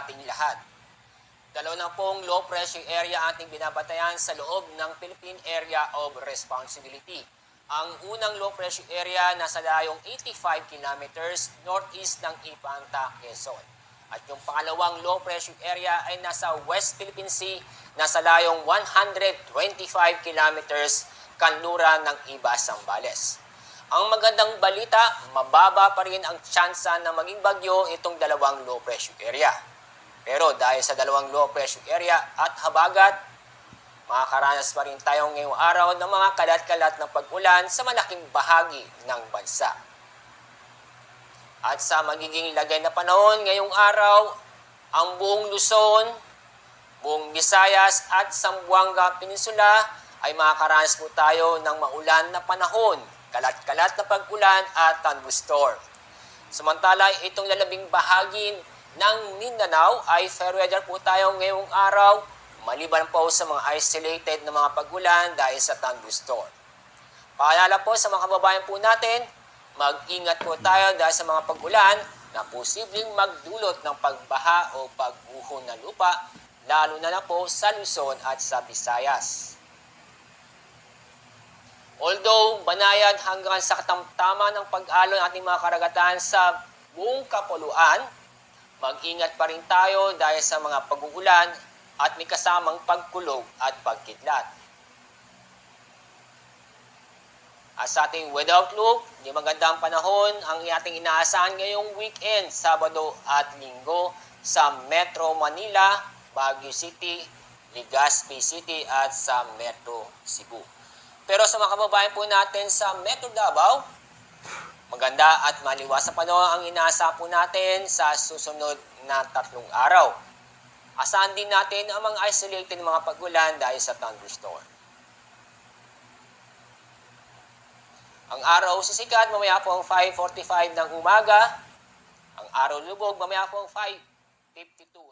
ating lahat. Dalawa na pong low pressure area ating binabatayan sa loob ng Philippine Area of Responsibility. Ang unang low pressure area nasa layong 85 kilometers northeast ng Ipanta, Quezon. At yung pangalawang low pressure area ay nasa West Philippine Sea, nasa layong 125 kilometers kanluran ng Iba, Zambales. Ang magandang balita, mababa pa rin ang tsansa na maging bagyo itong dalawang low pressure area. Pero dahil sa dalawang low pressure area at habagat, makakaranas pa rin tayo ngayong araw ng mga kalat-kalat na pag-ulan sa malaking bahagi ng bansa. At sa magiging lagay na panahon ngayong araw, ang buong Luzon, buong Visayas at Zamboanga Peninsula ay makakaranas po tayo ng maulan na panahon, kalat-kalat na pag-ulan at thunderstorm. Samantala, itong lalabing bahagi ng Mindanao ay fair weather po tayo ngayong araw, maliban po sa mga isolated na mga pag-ulan dahil sa thunderstorm. Paalala po sa mga kababayan po natin, mag-ingat po tayo dahil sa mga pag-ulan na posibleng magdulot ng pagbaha o pag-uho ng lupa, lalo na po sa Luzon at sa Visayas. Although banayad hanggang sa katamtaman ng pag-alon ng ating mga karagatan sa buong kapuluan, mag-ingat pa rin tayo dahil sa mga pag-uulan at may kasamang pagkulog at pagkidlat. At sa ating weather outlook, di magandang panahon ang ating inaasahan ngayong weekend, Sabado at Linggo sa Metro Manila, Baguio City, Legazpi City at sa Metro Cebu. Pero sa mga kababayan po natin sa Metro Davao, maganda at maliwas sa panahon ang inaasahan po natin sa susunod na 3 araw. Asahan din natin ang mga isolated mga pag-ulan dahil sa thunderstorm. Ang araw sisikat mamaya po ang 5:45 ng umaga. Ang araw lubog mamaya po ang 5:52